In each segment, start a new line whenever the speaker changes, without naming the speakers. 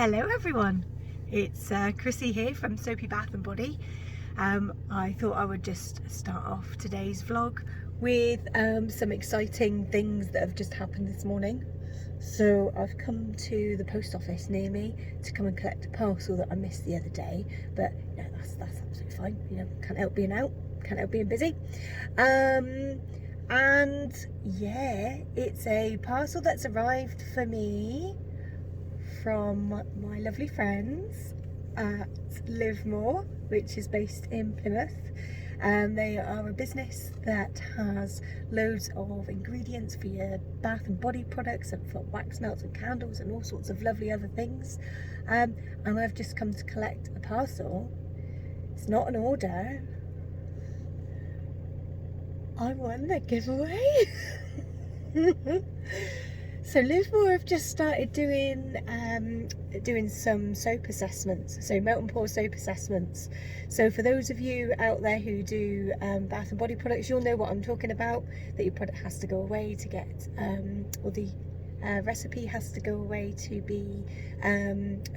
Hello everyone, it's Chrissy here from Soapy Bath and Body. I thought I would just start off today's vlog with some exciting things that have just happened this morning. So I've come to the post office near me to come and collect a parcel that I missed the other day, but no, that's absolutely fine. You know, can't help being out, can't help being busy. And yeah, it's a parcel that's arrived for me from my lovely friends at Livemore, which is based in Plymouth. They are a business that has loads of ingredients for your bath and body products and for wax melts and candles and all sorts of lovely other things. And I've just come to collect a parcel. It's not an order. I won the giveaway. So Livemore have just started doing some soap assessments, so melt and pour soap assessments. So for those of you out there who do bath and body products, you'll know what I'm talking about, that your product has to go away to get, or the recipe has to go away to be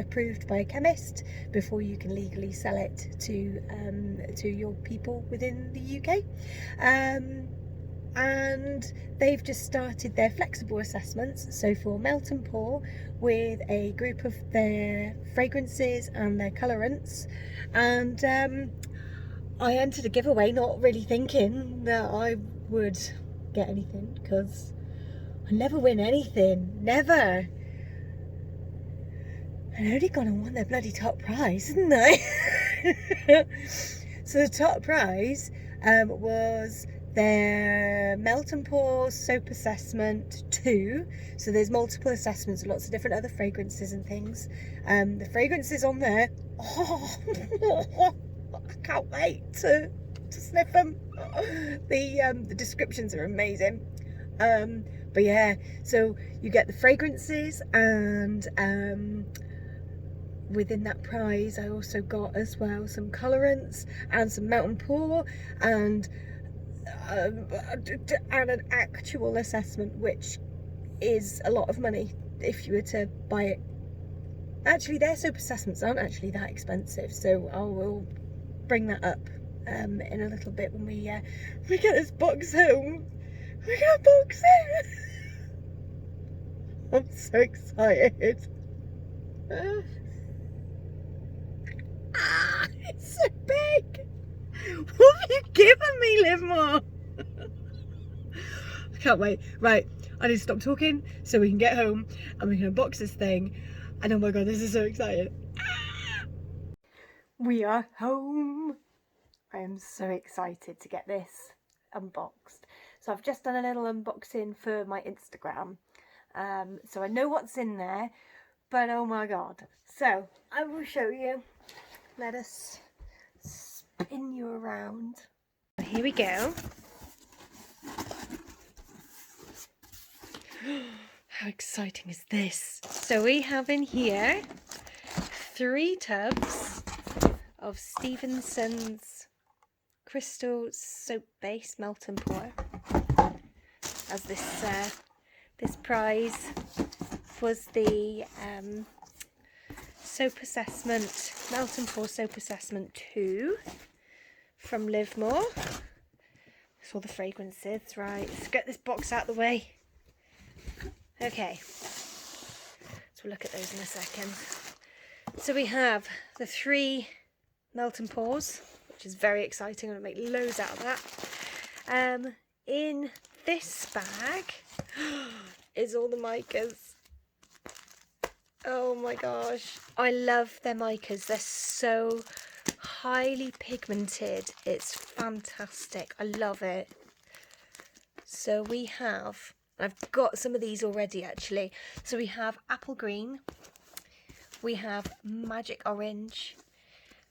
approved by a chemist before you can legally sell it to your people within the UK. And they've just started their flexible assessments, so for melt and pour with a group of their fragrances and their colorants. And I entered a giveaway not really thinking that I would get anything, because I never win anything, never. And I only gone and won their bloody top prize, didn't I? So the top prize was their melt and pour soap assessment 2. So there's multiple assessments, lots of different other fragrances and things. The fragrances on there, oh, I can't wait to sniff them. The descriptions are amazing. But yeah, so you get the fragrances, and within that prize I also got as well some colorants and some melt and pour and an actual assessment, which is a lot of money if you were to buy it. Actually, their soap assessments aren't actually that expensive, so I will bring that up in a little bit when we get this box home. We got a box in. I'm so excited. It's so big. What have you given me, Livemore? I can't wait. Right, I need to stop talking so we can get home and we can unbox this thing. And oh my god, this is so exciting. We are home. I am so excited to get this unboxed. So I've just done a little unboxing for my Instagram. So I know what's in there, but oh my god. So I will show you. Let us spin you around. Here we go. How exciting is this? So we have in here 3 tubs of Stevenson's Crystal Soap Base Melt and Pour, as this prize was the soap assessment, melt and pour soap assessment 2 from Livemore. That's all the fragrances. Right, let's get this box out of the way. Okay, so we'll look at those in a second. So we have the 3 melt and pours, which is very exciting. I'm going to make loads out of that. In this bag is all the micas. Oh my gosh, I love their micas. They're so highly pigmented. It's fantastic. I love it. So we have, I've got some of these already actually. So we have apple green, we have magic orange,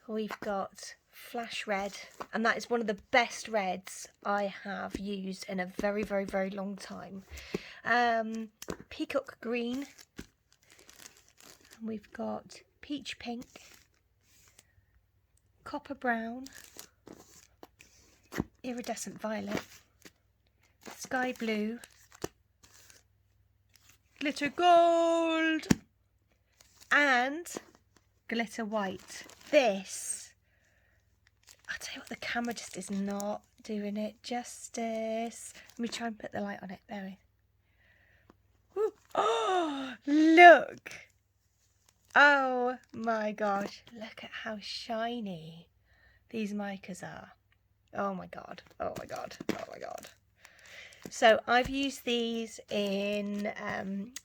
we've got flash red, and that is one of the best reds I have used in a very, very, very long time. Peacock green, and we've got peach pink, copper brown, iridescent violet, sky blue, glitter gold, and glitter white. This, I'll tell you what, the camera just is not doing it justice. Let me try and put the light on it. There we go. Oh, look. Oh my gosh. Look at how shiny these micas are. Oh my god. Oh my god. Oh my god. So I've used these in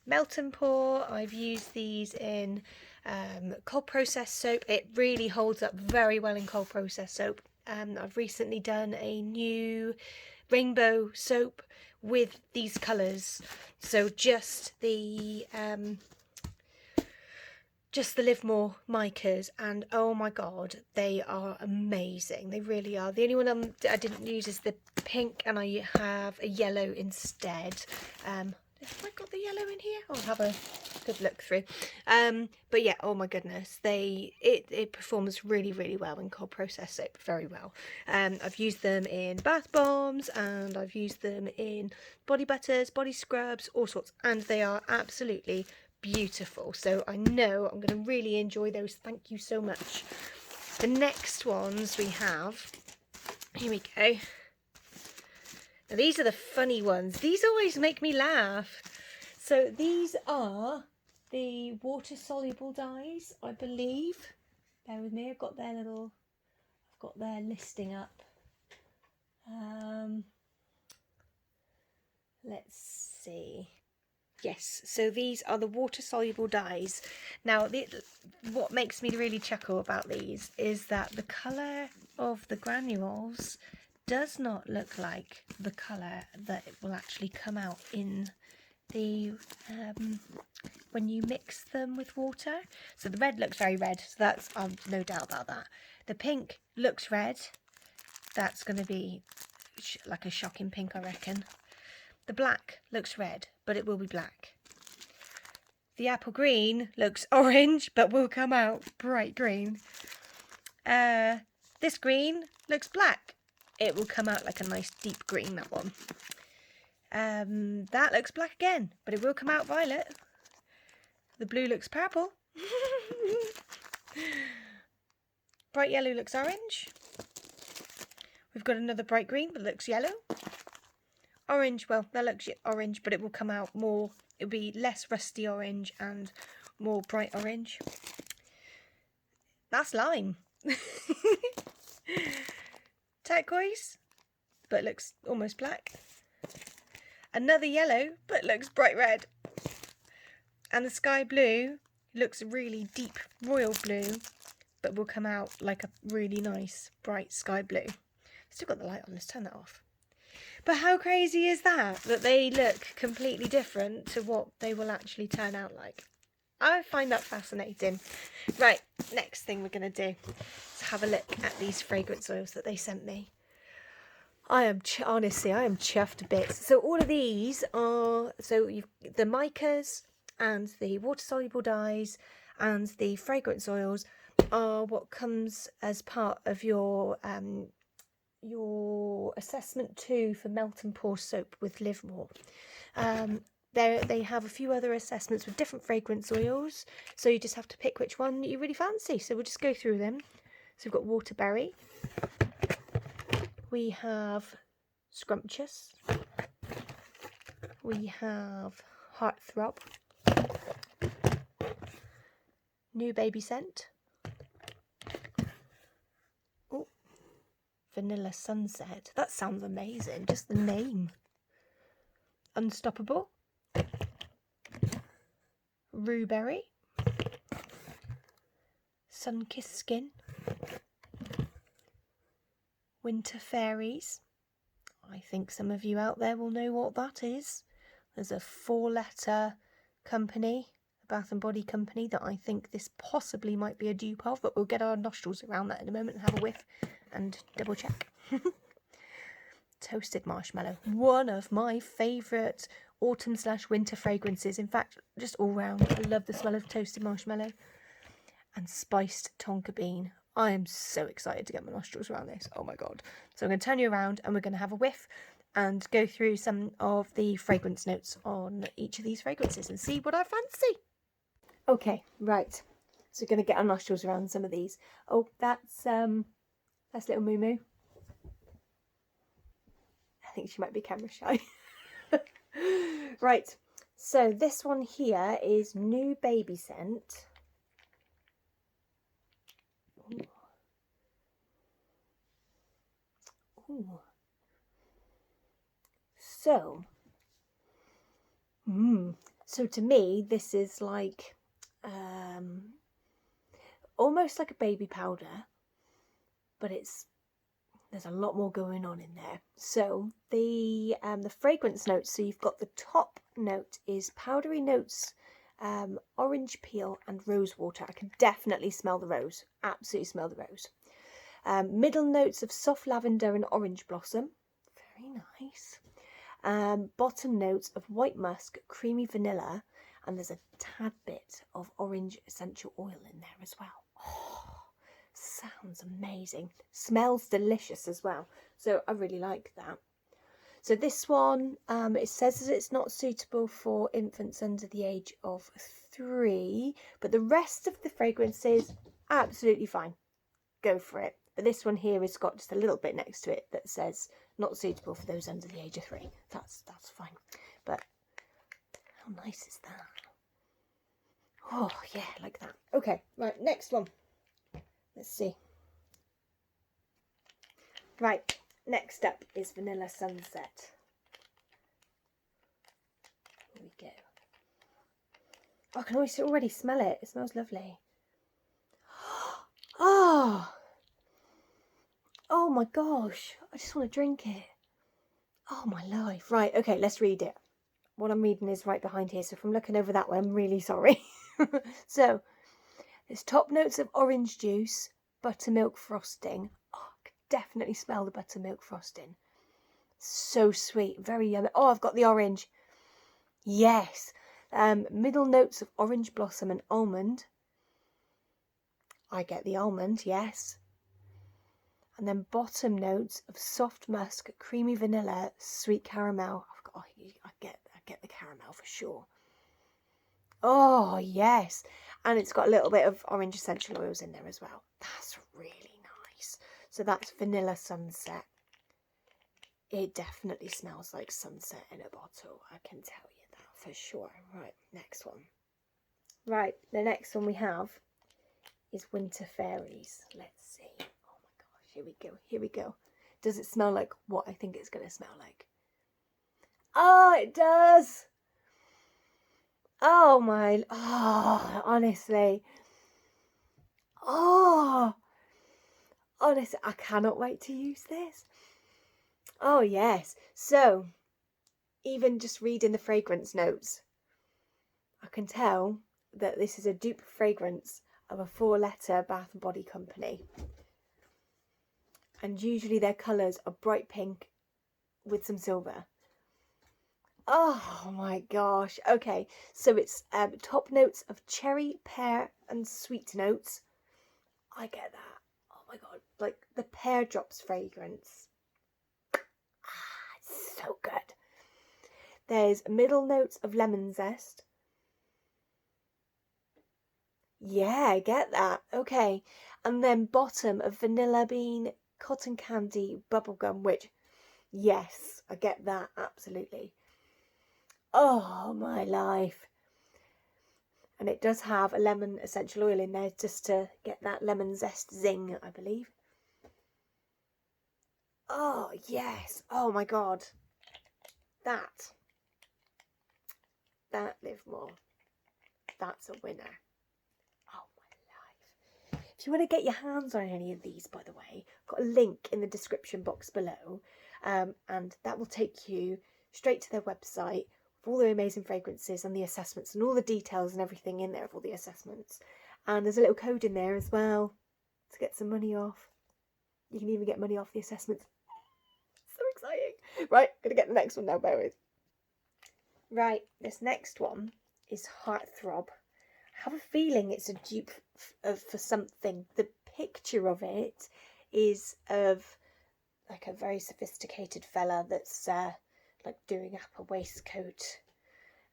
Melt and Pour. I've used these in cold process soap. It really holds up very well in cold process soap. I've recently done a new rainbow soap with these colours. So just the Livermore micas, and oh my god, they are amazing. They really are. The only one I didn't use is the pink, and I have a yellow instead. Have I got the yellow in here? I'll have a good look through. But yeah, oh my goodness, it performs really, really well in cold process soap, very well. I've used them in bath bombs, and I've used them in body butters, body scrubs, all sorts, and they are absolutely beautiful. So I know I'm going to really enjoy those. Thank you so much. The next ones we have, here we go. Now these are the funny ones. These always make me laugh. So these are the water soluble dyes, I believe. Bear with me, I've got their listing up. Let's see. Yes, so these are the water-soluble dyes. Now, what makes me really chuckle about these is that the colour of the granules does not look like the colour that it will actually come out in the when you mix them with water. So the red looks very red, so that's no doubt about that. The pink looks red. That's going to be like a shocking pink, I reckon. The black looks red, but it will be black. The apple green looks orange, but will come out bright green. This green looks black. It will come out like a nice deep green, that one. That looks black again, but it will come out violet. The blue looks purple. Bright yellow looks orange. We've got another bright green, but looks yellow. Orange, well, that looks orange, but it will come out more, it'll be less rusty orange and more bright orange. That's lime. Turquoise, but looks almost black. Another yellow, but looks bright red. And the sky blue looks really deep royal blue, but will come out like a really nice bright sky blue. Still got the light on, let's turn that off. But how crazy is that they look completely different to what they will actually turn out like? I find that fascinating. Right, next thing we're going to do is have a look at these fragrance oils that they sent me. Honestly, I am chuffed to bits. So all of these are, the micas and the water-soluble dyes and the fragrance oils are what comes as part of your assessment 2 for Melt and Pour soap with Livermore. They have a few other assessments with different fragrance oils, so you just have to pick which one you really fancy. So we'll just go through them. So we've got Waterberry, we have Scrumptious, we have Heartthrob, New Baby Scent, Vanilla Sunset. That sounds amazing, just the name. Unstoppable, Rhueberry, Sunkissed Skin, Winter Fairies. I think some of you out there will know what that is. There's a 4-letter company, a Bath and Body company, that I think this possibly might be a dupe of, but we'll get our nostrils around that in a moment and have a whiff and double check. Toasted Marshmallow, one of my favourite autumn/winter fragrances. In fact, just all round, I love the smell of toasted marshmallow. And Spiced Tonka Bean. I am so excited to get my nostrils around this. Oh my god. So I'm going to turn you around and we're going to have a whiff and go through some of the fragrance notes on each of these fragrances and see what I fancy. Okay, right. So we're going to get our nostrils around some of these. Oh, that's little Moo Moo. I think she might be camera shy. Right. So this one here is New Baby Scent. Ooh. Ooh. So, so to me, this is like almost like a baby powder, but there's a lot more going on in there. So the fragrance notes. So you've got the top note is powdery notes, orange peel and rose water. I can definitely smell the rose. Absolutely smell the rose. Middle notes of soft lavender and orange blossom. Very nice. Bottom notes of white musk, creamy vanilla, and there's a tad bit of orange essential oil in there as well. Oh, sounds amazing. Smells delicious as well. So I really like that. So this one, it says that it's not suitable for infants under the age of 3, but the rest of the fragrances, absolutely fine. Go for it. But this one here has got just a little bit next to it that says not suitable for those under the age of 3. That's fine. But how nice is that? Oh yeah, like that. Okay, right, next one. Let's see. Right, next up is Vanilla Sunset. Here we go. Oh, I can already smell it. It smells lovely. Oh my gosh, I just want to drink it. Oh my life. Right, okay, let's read it. What I'm reading is right behind here, so if I'm looking over that way, I'm really sorry. So, there's top notes of orange juice, buttermilk frosting. Oh, I could definitely smell the buttermilk frosting. So sweet, very yummy. Oh, I've got the orange. Yes. Middle notes of orange blossom and almond. I get the almond, yes. And then bottom notes of soft musk, creamy vanilla, sweet caramel. I get the caramel for sure. Oh yes, and it's got a little bit of orange essential oils in there as well. That's really nice. So that's Vanilla Sunset. It definitely smells like sunset in a bottle. I can tell you that for sure. Right, next one. Right, the next one we have is Winter Fairies. Let's see. Oh my gosh, here we go. Here we go. Does it smell like what I think it's going to smell like? Oh, it does. Oh my, oh, honestly. Oh, honestly, I cannot wait to use this. Oh, yes. So, even just reading the fragrance notes, I can tell that this is a dupe fragrance of a 4-letter Bath and Body company. And usually their colours are bright pink with some silver. Oh my gosh. Okay, so it's top notes of cherry, pear and sweet notes. I get that. Oh my god, like the pear drops fragrance. It's so good. There's middle notes of lemon zest. Yeah, I get that. Okay. And then bottom of vanilla bean, cotton candy, bubblegum, which, yes, I get that, absolutely. Oh, my life. And it does have a lemon essential oil in there just to get that lemon zest zing, I believe. Oh, yes. Oh, my God. That Livermore. That's a winner. Oh, my life. If you want to get your hands on any of these, by the way, I've got a link in the description box below. And that will take you straight to their website with all the amazing fragrances and the assessments and all the details and everything in there of all the assessments. And there's a little code in there as well to get some money off. You can even get money off the assessments. So exciting. Right, gonna get the next one now, bear with. Right, this next one is Heartthrob. I have a feeling it's a dupe for something. The picture of it is of like a very sophisticated fella that's like doing up a waistcoat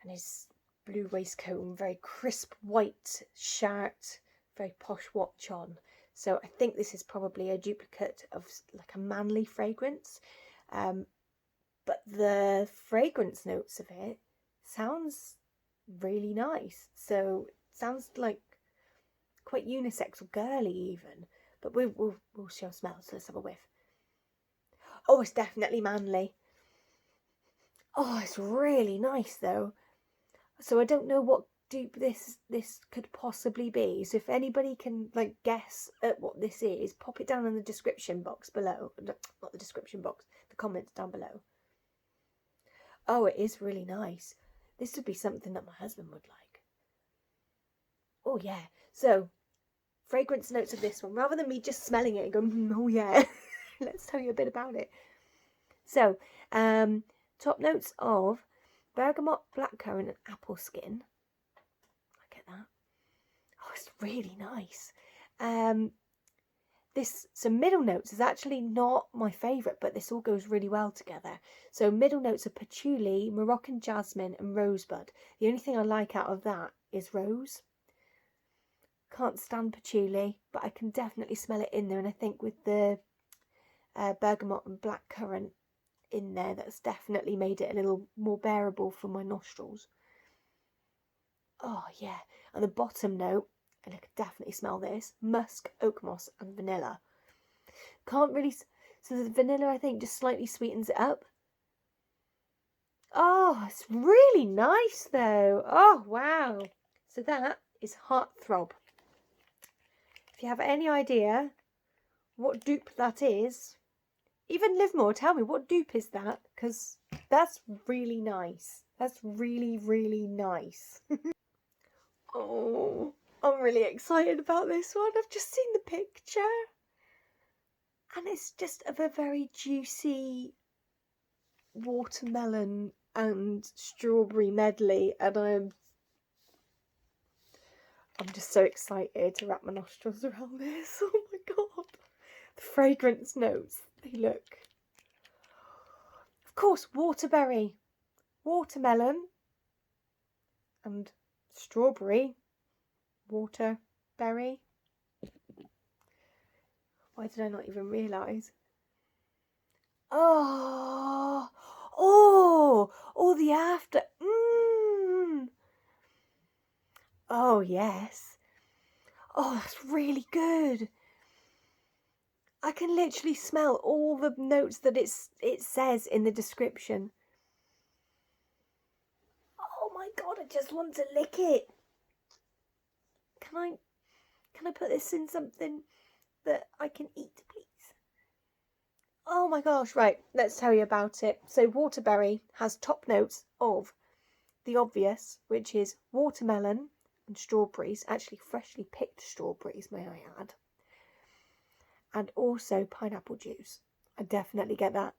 and is blue waistcoat and very crisp white shirt, very posh watch on. So I think this is probably a duplicate of like a manly fragrance. But the fragrance notes of it sounds really nice. So it sounds like quite unisex or girly even. But we'll show smell, so let's have a whiff. Oh, it's definitely manly. Oh, it's really nice though. So I don't know what dupe this could possibly be. So if anybody can like guess at what this is, pop it down in the description box below. Not the description box, the comments down below. Oh, it is really nice. This would be something that my husband would like. Oh yeah. So fragrance notes of this one, rather than me just smelling it and going, oh yeah, let's tell you a bit about it. So, top notes of bergamot, blackcurrant, and apple skin. I get that. Oh, it's really nice. So middle notes is actually not my favourite, but this all goes really well together. So middle notes are patchouli, Moroccan jasmine, and rosebud. The only thing I like out of that is rose. Can't stand patchouli, but I can definitely smell it in there. And I think with the bergamot and blackcurrant in there, that's definitely made it a little more bearable for my nostrils. Oh yeah. And the bottom note, and I can definitely smell this, musk, oak moss, and vanilla. Can't really, so the vanilla I think just slightly sweetens it up. Oh, it's really nice though. Oh wow. So that is Heartthrob. If you have any idea what dupe that is, even Livermore, tell me, what dupe is that? Because that's really nice. That's really, really nice. Oh, I'm really excited about this one. I've just seen the picture. And it's just of a very juicy watermelon and strawberry medley. And I'm just so excited to wrap my nostrils around this. Oh my god. The fragrance notes, they look. Of course, waterberry, watermelon, and strawberry, waterberry. Why did I not even realise? Oh, the after. Oh, yes. Oh, that's really good. I can literally smell all the notes that it says in the description. Oh my god, I just want to lick it. Can I put this in something that I can eat, please? Oh my gosh, right, let's tell you about it. So waterberry has top notes of the obvious, which is watermelon and strawberries, actually freshly picked strawberries, may I add. And also pineapple juice. I definitely get that.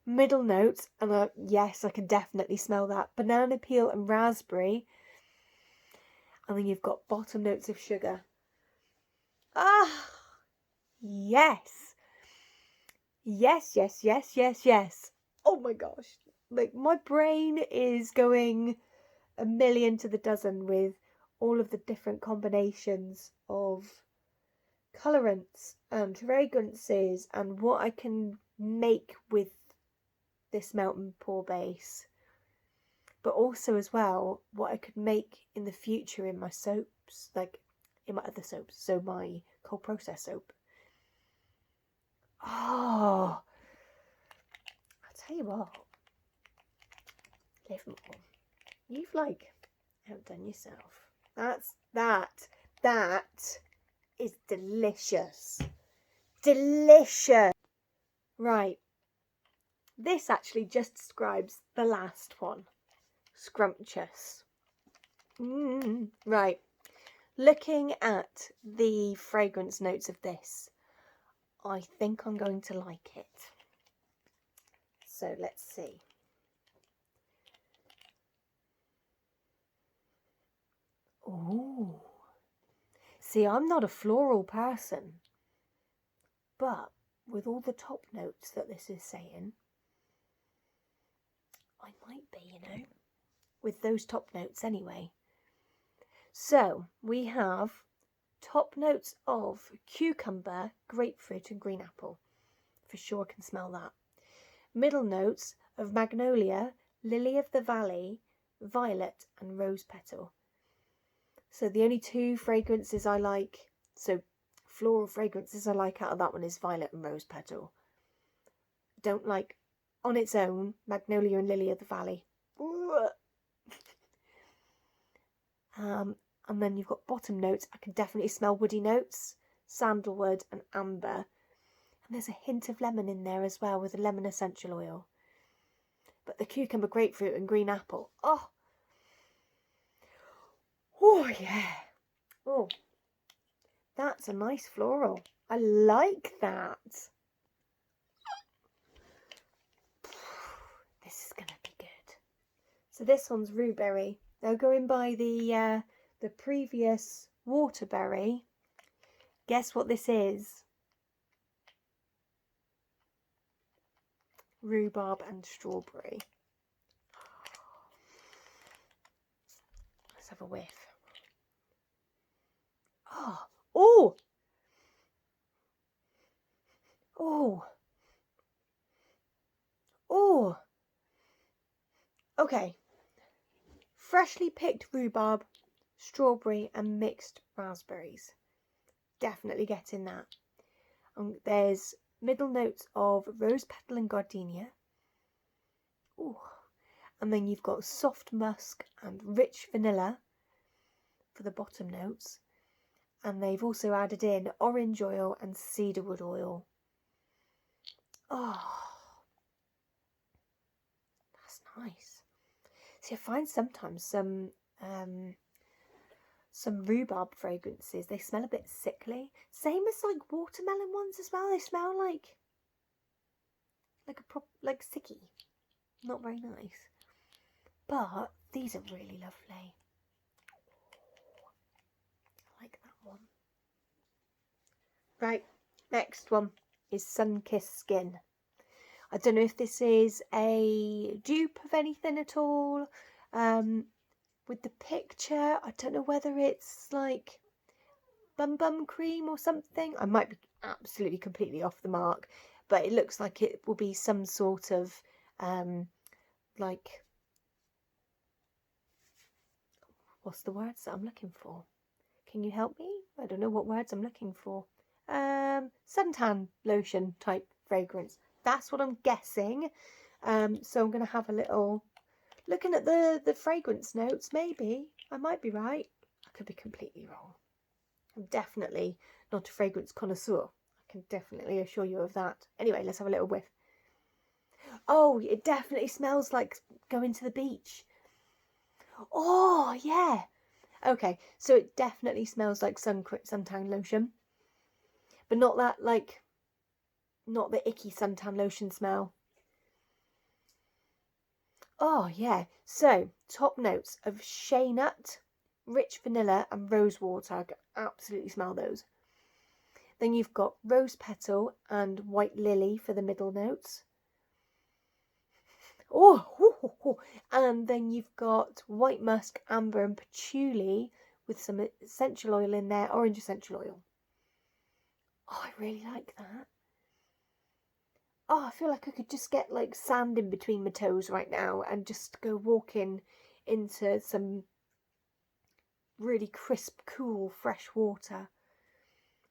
Middle notes, and yes, I can definitely smell that. Banana peel and raspberry. And then you've got bottom notes of sugar. Ah, yes. Yes, yes, yes, yes, yes. Oh my gosh. Like, my brain is going a million to the dozen with all of the different combinations of colorants and fragrances and what I can make with this melt and pour base, but also as well what I could make in the future in my soaps, like in my other soaps, so my cold process soap. Oh, I'll tell you what, Livermore, you've like outdone yourself. That is delicious. Delicious. Right. This actually just describes the last one. Scrumptious. Right. Looking at the fragrance notes of this, I think I'm going to like it. So let's see. Ooh. See, I'm not a floral person, but with all the top notes that this is saying, I might be, you know. with those top notes anyway. So we have top notes of cucumber, grapefruit and green apple. For sure can smell that. Middle notes of magnolia, lily of the valley, violet and rose petal. So the only two fragrances I like, so floral fragrances I like out of that one is violet and rose petal. Don't like on its own magnolia and lily of the valley. And then you've got bottom notes. I can definitely smell woody notes, sandalwood and amber. And there's a hint of lemon in there as well with a lemon essential oil. But the cucumber, grapefruit and green apple. Oh yeah. Oh, that's a nice floral. I like that. This is going to be good. So this one's rhueberry. Now going by the previous waterberry, guess what this is? Rhubarb and strawberry. Let's have a whiff. Oh! Okay. Freshly picked rhubarb, strawberry and mixed raspberries. Definitely getting that. There's middle notes of rose petal and gardenia. And then you've got soft musk and rich vanilla for the bottom notes. And they've also added in orange oil and cedarwood oil. Oh, that's nice. See, I find sometimes some rhubarb fragrances, they smell a bit sickly. Same as like watermelon ones as well. They smell like sicky. Not very nice. But these are really lovely. I like that one. Right, next one is Sunkissed Skin. I don't know if this is a dupe of anything at all. With the picture, I don't know whether it's like bum cream or something. I might be absolutely completely off the mark, but it looks like it will be some sort of like, what's the words that I'm looking for? Can you help me? I don't know what words I'm looking for. Suntan lotion type fragrance. That's what I'm guessing. So I'm going to have a little looking at the fragrance notes. Maybe I might be right. I could be completely wrong. I'm definitely not a fragrance connoisseur. I can definitely assure you of that. Anyway, let's have a little whiff. Oh, it definitely smells like going to the beach. Oh, yeah. Okay, so it definitely smells like suntan lotion. But not that, like, not the icky suntan lotion smell. Oh, yeah. So, top notes of shea nut, rich vanilla and rose water. I can absolutely smell those. Then you've got rose petal and white lily for the middle notes. And then you've got white musk, amber and patchouli with some essential oil in there, orange essential oil. Oh, I really like that. Oh, I feel like I could just get like sand in between my toes right now and just go walking into some really crisp, cool, fresh water.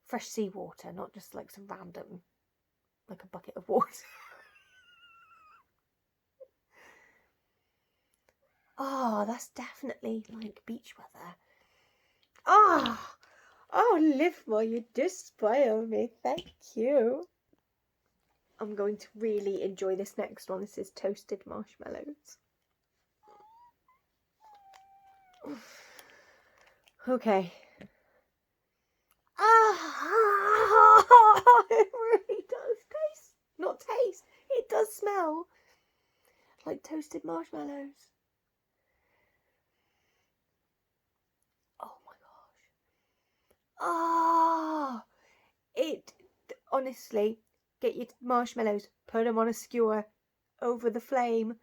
Fresh seawater, not just like some random, like a bucket of water. Oh, that's definitely like beach weather. Oh, Livermore, you just spoil me. Thank you. I'm going to really enjoy this next one. This is toasted marshmallows. Okay. It really does taste. Not taste. It does smell like toasted marshmallows. Oh my gosh. It honestly, get your marshmallows, put them on a skewer over the flame.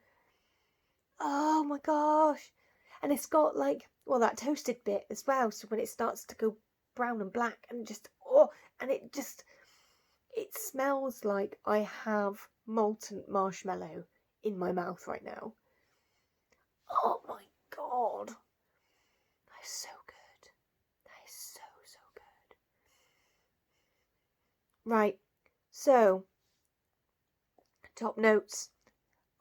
Oh my gosh. And it's got like, well, that toasted bit as well. So when it starts to go brown and black and just, and it smells like I have molten marshmallow in my mouth right now. Oh my God. That is so good. That is so, so good. Right. So, top notes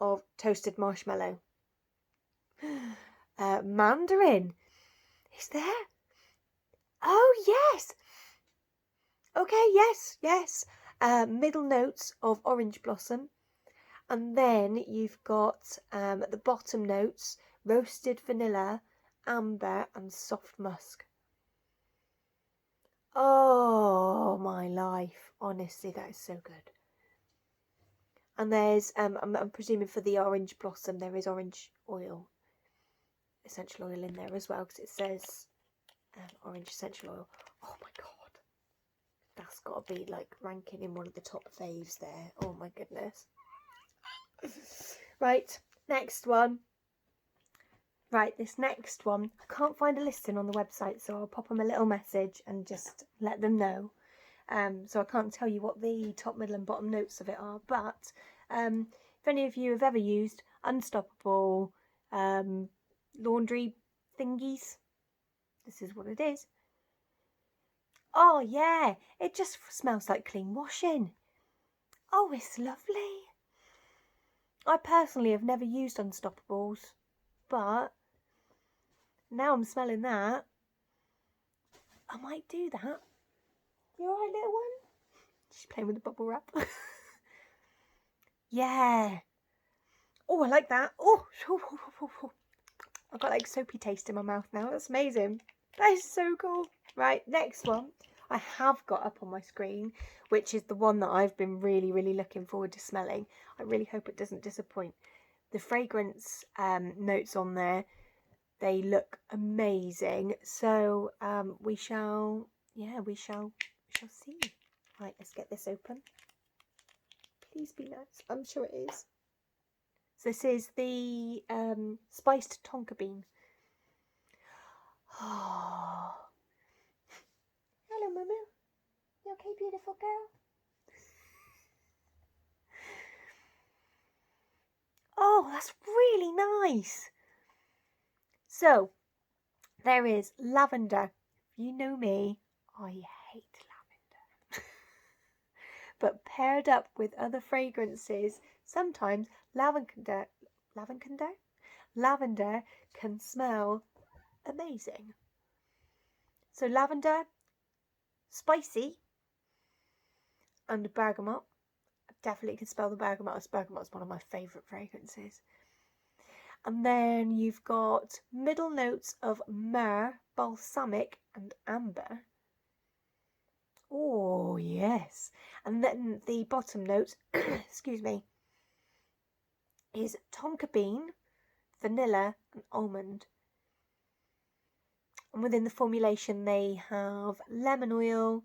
of toasted marshmallow. Mandarin. Is there? Oh, yes. Okay, yes. Middle notes of orange blossom. And then you've got at the bottom notes, roasted vanilla, amber and soft musk. Oh, my life. Honestly, that is so good. And there's, I'm presuming for the orange blossom, there is orange oil, essential oil in there as well, because it says orange essential oil. Oh my God. That's got to be like ranking in one of the top faves there. Oh my goodness. Right, next one. Right, this next one, I can't find a listing on the website, so I'll pop them a little message and just let them know. So I can't tell you what the top, middle and bottom notes of it are, but if any of you have ever used Unstoppable laundry thingies, this is what it is. Oh yeah, it just smells like clean washing. Oh, it's lovely. I personally have never used Unstoppables, but now I'm smelling that. I might do that. You alright, little one? She's playing with the bubble wrap. Yeah. Oh, I like that. Oh, I've got like soapy taste in my mouth now. That's amazing. That is so cool. Right, next one I have got up on my screen, which is the one that I've been really, really looking forward to smelling. I really hope it doesn't disappoint. The fragrance notes on there, they look amazing. So we shall see. Right, let's get this open. Please be nice. I'm sure it is. So this is the spiced tonka bean. Oh. Hello, Mumu. You okay, beautiful girl? Oh, that's really nice. So, there is lavender. You know me, I hate lavender. But paired up with other fragrances, sometimes lavender can smell amazing. So lavender, spicy, and bergamot. I definitely can smell the bergamot. Bergamot's one of my favourite fragrances. And then you've got middle notes of myrrh, balsamic, and amber. Oh, yes. And then the bottom note, excuse me, is tonka bean, vanilla, and almond. And within the formulation, they have lemon oil.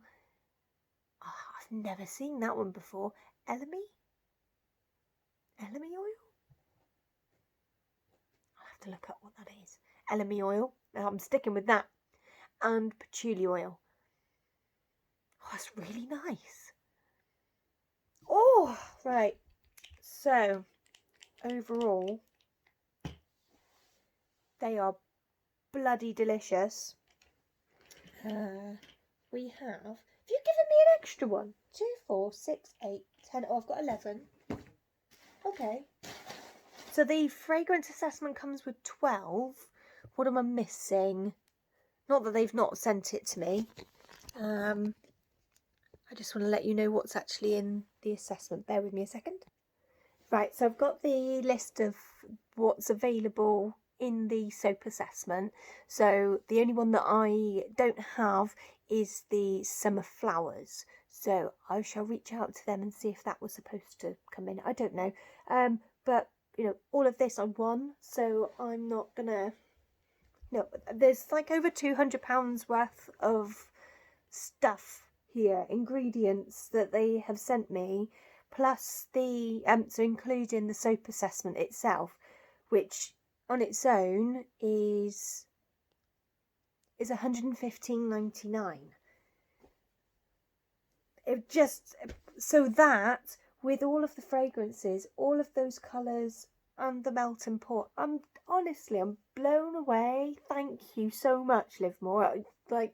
Oh, I've never seen that one before. Elemi oil? I'll have to look up what that is. Elemi oil. I'm sticking with that. And patchouli oil. Oh, that's really nice. Oh, right. So, overall, they are bloody delicious. We have... Have you given me an extra one? 2, 4, 6, 8, 10. Oh, I've got 11. Okay. So the fragrance assessment comes with 12. What am I missing? Not that they've not sent it to me. I just want to let you know what's actually in the assessment. Bear with me a second. Right, so I've got the list of what's available in the soap assessment. So the only one that I don't have is the summer flowers. So I shall reach out to them and see if that was supposed to come in. I don't know. But, you know, all of this I won, so I'm not gonna... No, there's like over £200 worth of stuff here, ingredients that they have sent me, plus the so including the soap assessment itself, which on its own is £115.99. It just, so that with all of the fragrances, all of those colours and the melt and pour, I'm blown away. Thank you so much, Livermore. Like,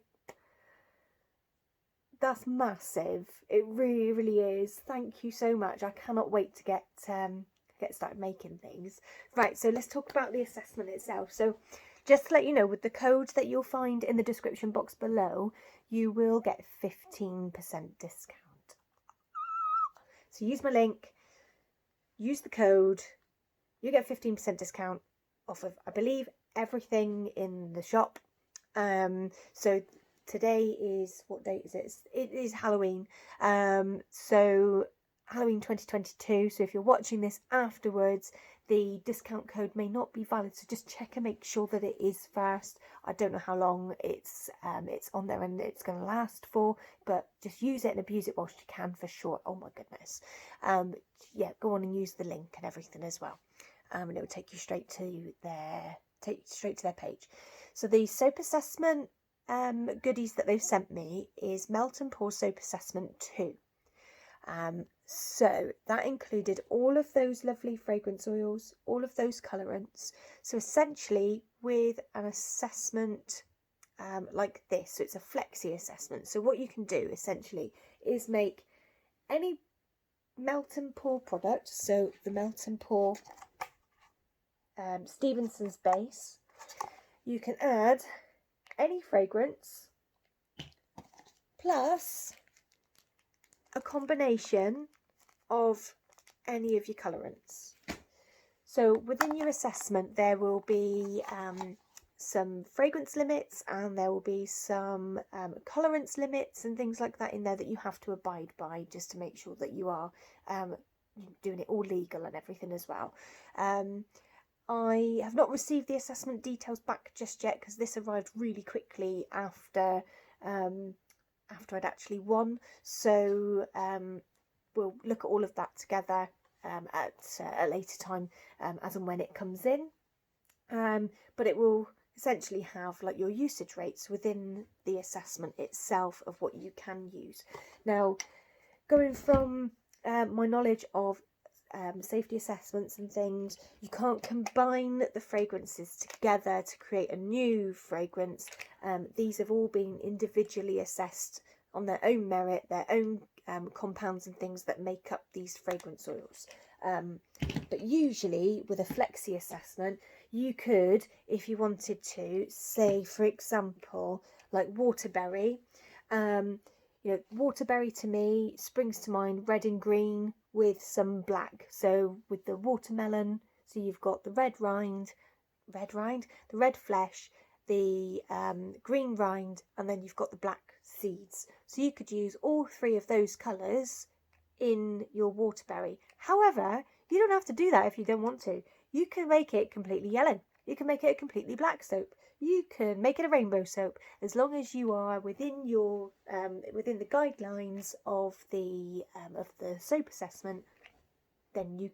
that's massive. It really, really is. Thank you so much. I cannot wait to get started making things. Right, so let's talk about the assessment itself. So just to let you know, with the code that you'll find in the description box below, you will get 15% discount. So use my link, use the code, you get 15% discount off of, I believe, everything in the shop. So today is, what date is it? It is Halloween. So Halloween 2022. So if you're watching this afterwards, the discount code may not be valid. So just check and make sure that it is first. I don't know how long it's on there and it's going to last for, but just use it and abuse it whilst you can for sure. Oh my goodness. Yeah, go on and use the link and everything as well. And it will take you straight to their page. So the soap assessment goodies that they've sent me is Melt and Pour Soap Assessment 2. So that included all of those lovely fragrance oils, all of those colorants. So essentially with an assessment like this, so it's a flexi assessment. So what you can do essentially is make any Melt and Pour product, so the Melt and Pour Stevenson's base, you can add any fragrance plus a combination of any of your colorants. So within your assessment there will be some fragrance limits and there will be some colorants limits and things like that in there that you have to abide by, just to make sure that you are doing it all legal and everything as well. I have not received the assessment details back just yet because this arrived really quickly after I'd actually won. So we'll look at all of that together at a later time as and when it comes in. But it will essentially have like your usage rates within the assessment itself of what you can use. Now, going from my knowledge of safety assessments and things, you can't combine the fragrances together to create a new fragrance. These have all been individually assessed on their own merit, their own compounds and things that make up these fragrance oils. But usually with a flexi assessment, you could, if you wanted to, say for example like waterberry. Waterberry to me springs to mind red and green with some black. So with the watermelon, so you've got the red flesh, the green rind, and then you've got the black seeds. So you could use all three of those colours in your waterberry. However, you don't have to do that if you don't want to. You can make it completely yellow. You can make it a completely black soap. You can make it a rainbow soap, as long as you are within your within the guidelines of the soap assessment. Then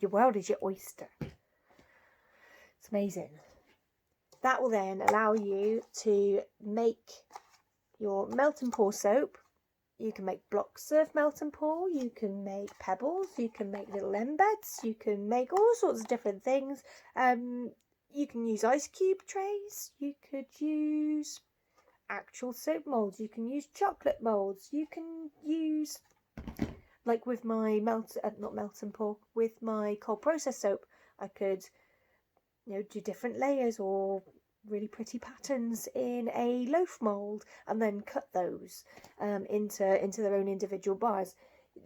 your world is your oyster. It's amazing. That will then allow you to make your Melt and Pour soap. You can make blocks of Melt and Pour, you can make pebbles, you can make little embeds, you can make all sorts of different things. You can use ice cube trays, you could use actual soap moulds, you can use chocolate moulds, you can use, like with my with my cold process soap, I could do different layers or really pretty patterns in a loaf mould and then cut those into their own individual bars.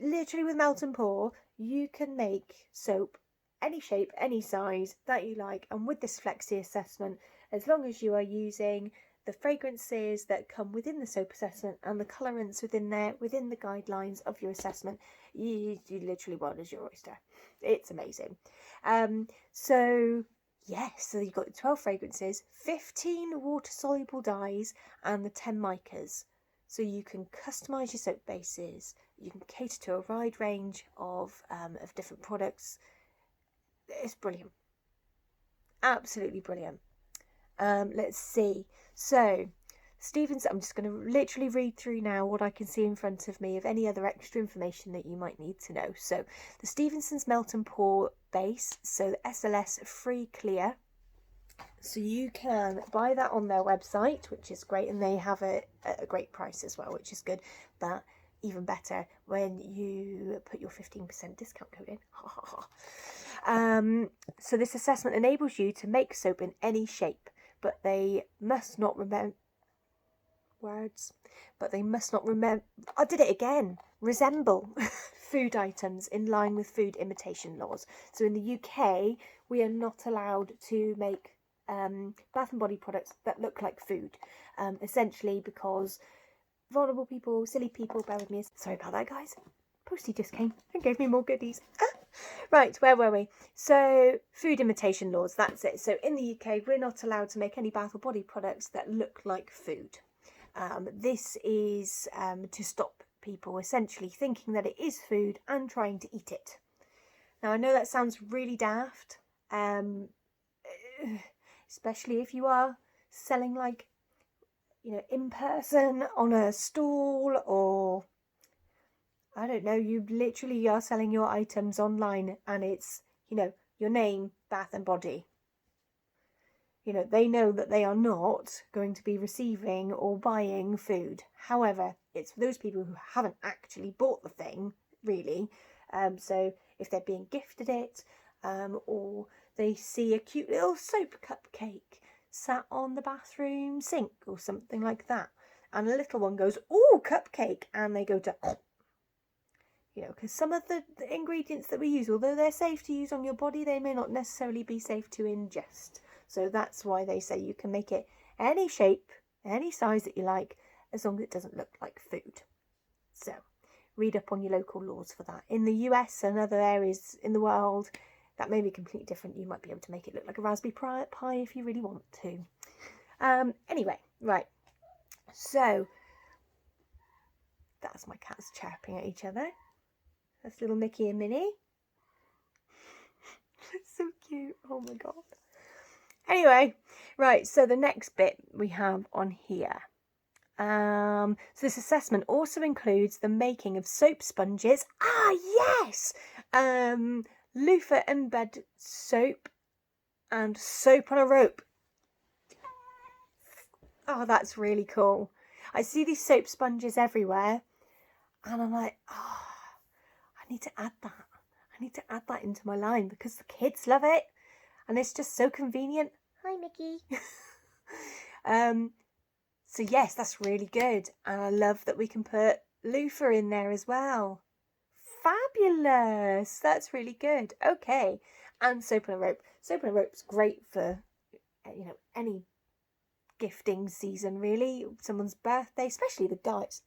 Literally with Melt and Pour, you can make soap any shape, any size that you like, and with this flexi assessment, as long as you are using the fragrances that come within the soap assessment and the colorants within the guidelines of your assessment, you literally world is your oyster. It's amazing. So you've got the 12 fragrances, 15 water-soluble dyes, and the 10 micas. So you can customise your soap bases. You can cater to a wide range of different products. It's brilliant. Absolutely brilliant. Let's see. So, Stevenson, I'm just going to literally read through now what I can see in front of me of any other extra information that you might need to know. So, the Stevenson's Melt and Pour base, so the SLS Free Clear. So you can buy that on their website, which is great, and they have it at a great price as well, which is good. But even better when you put your 15% discount code in. So this assessment enables you to make soap in any shape, but they must not remember words. But they must not remember. I did it again. Resemble food items in line with food imitation laws. So in the UK, we are not allowed to make bath and body products that look like food, essentially because vulnerable people, silly people, bear with me. Sorry about that, guys. Postie just came and gave me more goodies. Right, where were we? So, food imitation laws, that's it. So, in the UK, we're not allowed to make any bath or body products that look like food. This is to stop people essentially thinking that it is food and trying to eat it. Now, I know that sounds really daft, especially if you are selling like, in person on a stall, or I don't know, you literally are selling your items online and it's, your name, Bath and Body. They know that they are not going to be receiving or buying food. However, it's for those people who haven't actually bought the thing, really. So if they're being gifted it, or they see a cute little soap cupcake sat on the bathroom sink or something like that, and a little one goes, "Ooh, cupcake," and they go to, because some of the ingredients that we use, although they're safe to use on your body, they may not necessarily be safe to ingest. So that's why they say you can make it any shape, any size that you like, as long as it doesn't look like food. So read up on your local laws for that. In the US and other areas in the world, that may be completely different. You might be able to make it look like a Raspberry Pi if you really want to. Anyway, right. So that's my cats chirping at each other. That's little Mickey and Minnie. It's so cute. Oh my god. Anyway, right, so the next bit we have on here. So this assessment also includes the making of soap sponges. Ah, yes! Loofah and bed soap and soap on a rope. Oh, that's really cool. I see these soap sponges everywhere and I'm like, oh, I need to add that. I need to add that into my line because the kids love it and it's just so convenient. Hi, Mickey. So yes, that's really good. And I love that we can put loofah in there as well. Fabulous. That's really good. Okay. And soap on a rope. Soap on a rope's great for, any gifting season, really. Someone's birthday, especially the guys.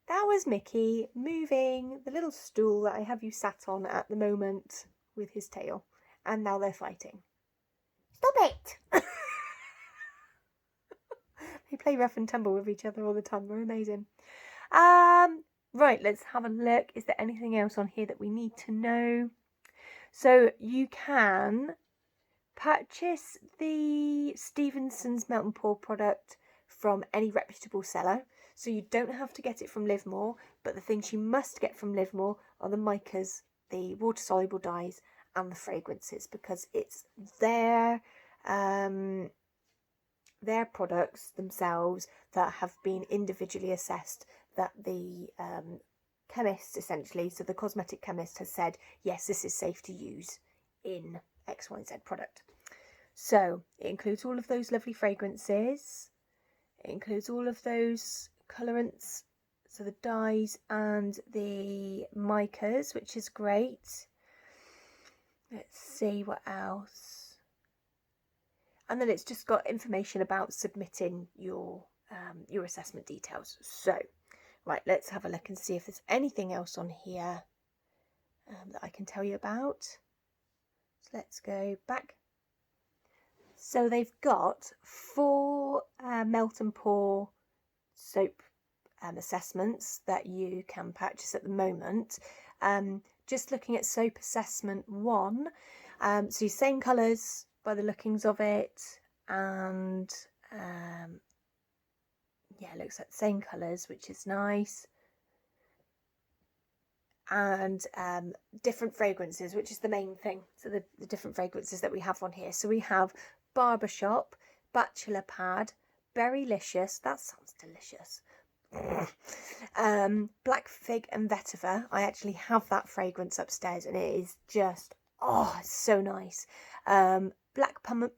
That was Mickey moving the little stool that I have you sat on at the moment with his tail. And now they're fighting. Stop it! They play rough and tumble with each other all the time. They're amazing. Right, let's have a look. Is there anything else on here that we need to know? So you can purchase the Stevenson's Melt and Pour product from any reputable seller. So you don't have to get it from Livermore, but the things you must get from Livermore are the micas, the water-soluble dyes, and the fragrances, because it's their products themselves that have been individually assessed, that the chemist, essentially, so the cosmetic chemist has said, yes, this is safe to use in X, Y, and Z product. So it includes all of those lovely fragrances. It includes all of those colorants, so the dyes and the micas, which is great. Let's see what else. And then it's just got information about submitting your assessment details. So, right, let's have a look and see if there's anything else on here that I can tell you about. So let's go back. So they've got 4 melt and pour soap assessments that you can purchase at the moment. Just looking at soap assessment 1, So same colours by the lookings of it, and yeah, it looks like the same colours, which is nice. And different fragrances, which is the main thing. So the different fragrances that we have on here. So we have Barbershop, Bachelor Pad, Berrylicious, that sounds delicious. Black Fig and Vetiver. I actually have that fragrance upstairs, and it is just, oh, it's so nice. Black Plum,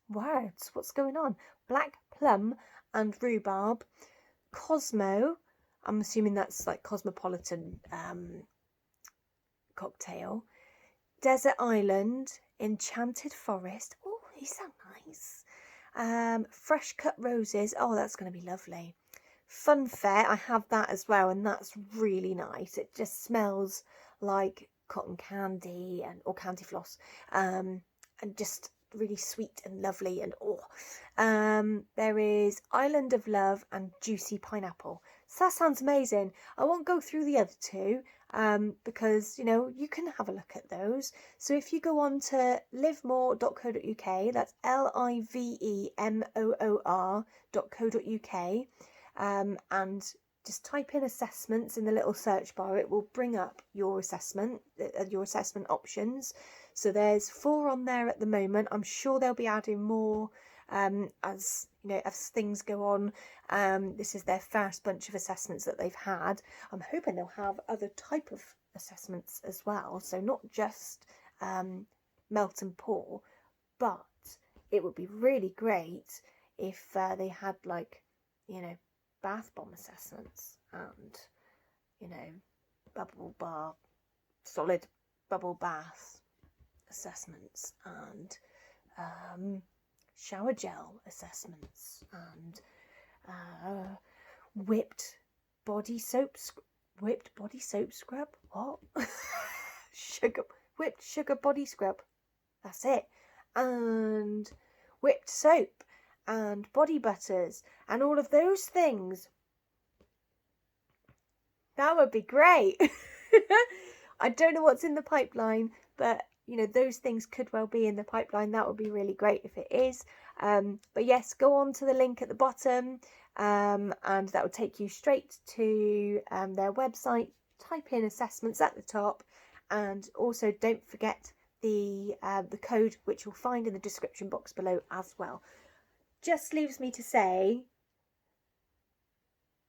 words, what's going on? Black Plum and Rhubarb, Cosmo, I'm assuming that's like cosmopolitan cocktail. Desert Island, Enchanted Forest. Oh, these sound nice. Fresh cut roses. Oh, that's going to be lovely. Funfair, I have that as well, and that's really nice. It just smells like cotton candy or candy floss, and just really sweet and lovely. And there is Island of Love and Juicy Pineapple. So that sounds amazing. I won't go through the other two because, you know, you can have a look at those. So if you go on to livemoor.co.uk, that's livemoor.co.uk, and just type in assessments in the little search bar, it will bring up your assessment options. So there's 4 on there at the moment. I'm sure they'll be adding more as you know, as things go on. This is their first bunch of assessments that they've had. I'm hoping they'll have other type of assessments as well, so not just melt and pour, but it would be really great if they had, like, you know, bath bomb assessments and, you know, bubble bar, solid bubble bath assessments, and shower gel assessments, and whipped body soap scrub. What? Whipped sugar body scrub. That's it. And whipped soap and body butters and all of those things. That would be great. I don't know what's in the pipeline, but you know, those things could well be in the pipeline. That would be really great if it is. But yes, go on to the link at the bottom, and that will take you straight to their website. Type in assessments at the top, and also don't forget the code, which you'll find in the description box below as well. Just leaves me to say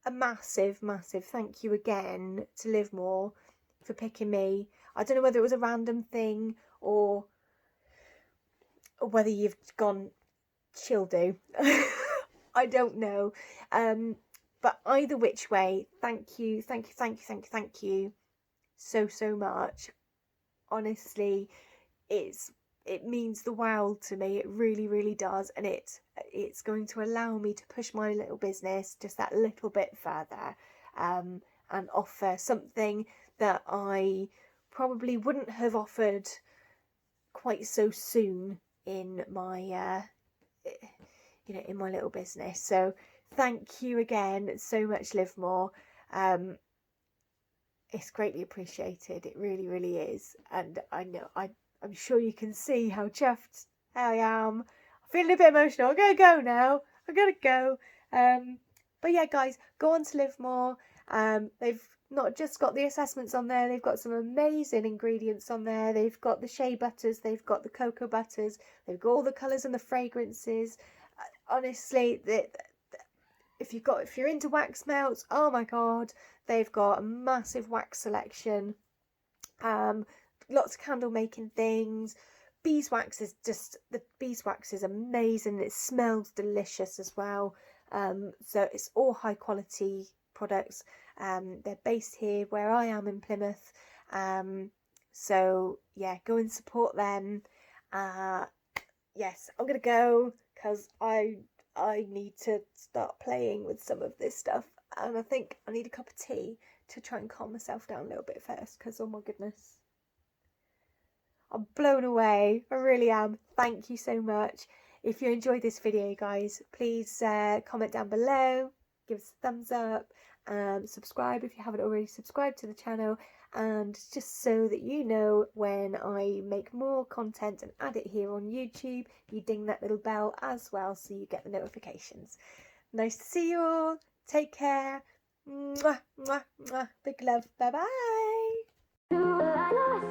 a massive thank you again to Livermore for picking me. I don't know whether it was a random thing or whether you've gone, she'll do. I don't know. But either which way, thank you so much. Honestly, it means the world to me. It really does, and it's going to allow me to push my little business just that little bit further, and offer something that I probably wouldn't have offered quite so soon in my in my little business. So thank you again so much, Livermore. It's greatly appreciated. It really is, and I know I'm sure you can see how chuffed I am. I'm feeling a bit emotional. I'm gonna go now. I gotta go. But yeah, guys, go on to Livermore. They've not just got the assessments on there, they've got some amazing ingredients on there. They've got the shea butters, they've got the cocoa butters, they've got all the colours and the fragrances. Honestly, if you're into wax melts, oh my god, they've got a massive wax selection. Lots of candle making things. Beeswax is amazing. It smells delicious as well. So it's all high quality products. They're based here where I am in Plymouth. So yeah, go and support them. Yes, I'm gonna go because I need to start playing with some of this stuff, and I think I need a cup of tea to try and calm myself down a little bit first, because oh my goodness, I'm blown away. I really am. Thank you so much. If you enjoyed this video, guys, please comment down below, give us a thumbs up, Subscribe if you haven't already subscribed to the channel, and just so that you know when I make more content and add it here on YouTube, you ding that little bell as well so you get the notifications. Nice to see you all. Take care. Mwah, mwah, mwah. Big love. Bye bye.